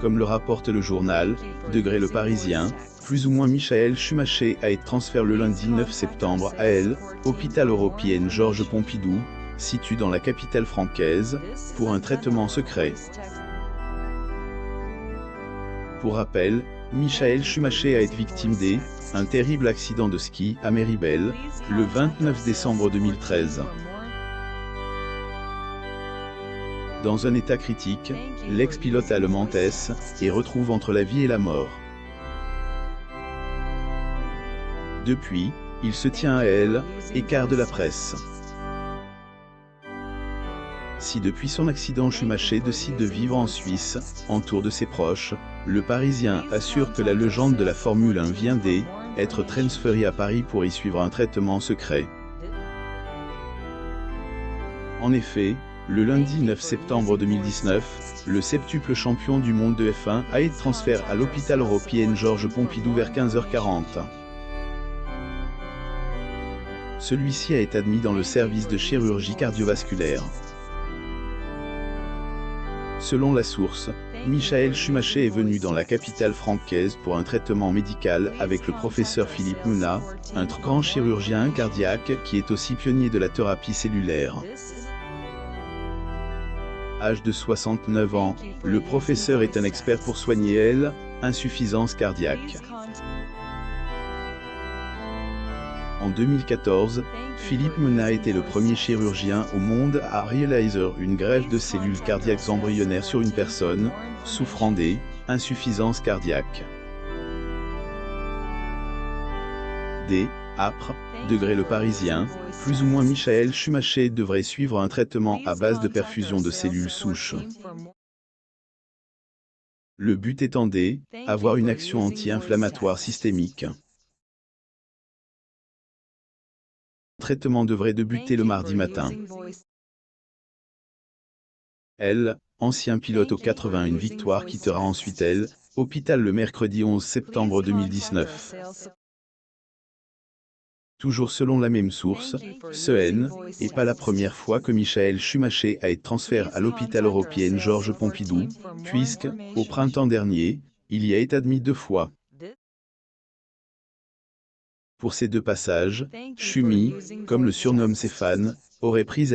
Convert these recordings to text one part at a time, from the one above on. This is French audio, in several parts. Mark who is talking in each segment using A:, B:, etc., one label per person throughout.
A: Comme le rapporte le journal, Degré Le Parisien, plus ou moins Michael Schumacher a été transféré le lundi 9 septembre à l'hôpital européen Georges Pompidou, situé dans la capitale francaise, pour un traitement secret. Pour rappel, Michael Schumacher a été victime d'un terrible accident de ski à Méribel, le 29 décembre 2013. Dans un état critique, l'ex-pilote allemand est retrouvé entre la vie et la mort. Depuis, il se tient à écart de la presse. Si depuis son accident Schumacher décide de vivre en Suisse, entouré de ses proches, le Parisien assure que la légende de la Formule 1 vient d'être transférée à Paris pour y suivre un traitement secret. En effet, le lundi 9 septembre 2019, le septuple champion du monde de F1 a été transféré à l'hôpital européen Georges Pompidou vers 15h40. Celui-ci a été admis dans le service de chirurgie cardiovasculaire. Selon la source, Michael Schumacher est venu dans la capitale francaise pour un traitement médical avec le professeur Philippe Meuna, un grand chirurgien cardiaque qui est aussi pionnier de la thérapie cellulaire. Âge de 69 ans, le professeur est un expert pour soigner l'insuffisance cardiaque. En 2014, Philippe Meuna était le premier chirurgien au monde à réaliser une greffe de cellules cardiaques embryonnaires sur une personne souffrant d'insuffisance cardiaque. Après, Degré Le Parisien, plus ou moins Michael Schumacher devrait suivre un traitement à base de perfusion de cellules souches. Le but étant d'avoir une action anti-inflammatoire systémique. Le traitement devrait débuter le mardi matin. Ancien pilote aux 81 victoires, quittera ensuite l'hôpital le mercredi 11 septembre 2019. Toujours selon la même source, ce n'est pas la première fois que Michael Schumacher a été transféré à l'hôpital européen Georges Pompidou, puisque, au printemps dernier, il y a été admis 2 fois. Pour ces 2 passages, Schumi, comme le surnomment ses fans, aurait pris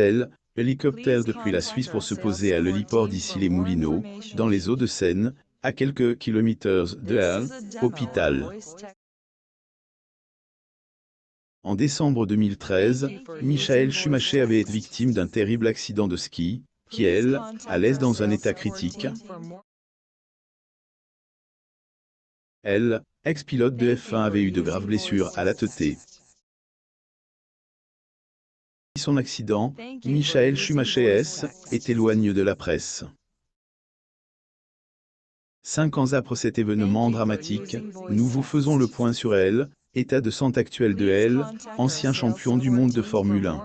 A: l'hélicoptère depuis la Suisse pour se poser à l'héliport d'Issy-les-Moulineaux, dans les Hauts-de-Seine, à quelques kilomètres de l'hôpital. En décembre 2013, Michael Schumacher avait été victime d'un terrible accident de ski, qui a laissé dans un état critique. Ex-pilote de F1 avait eu de graves blessures à la tête. Son accident, Michael Schumacher est éloigné de la presse. 5 ans après cet événement dramatique, nous vous faisons le point sur état de santé actuel de ancien champion du monde de Formule 1.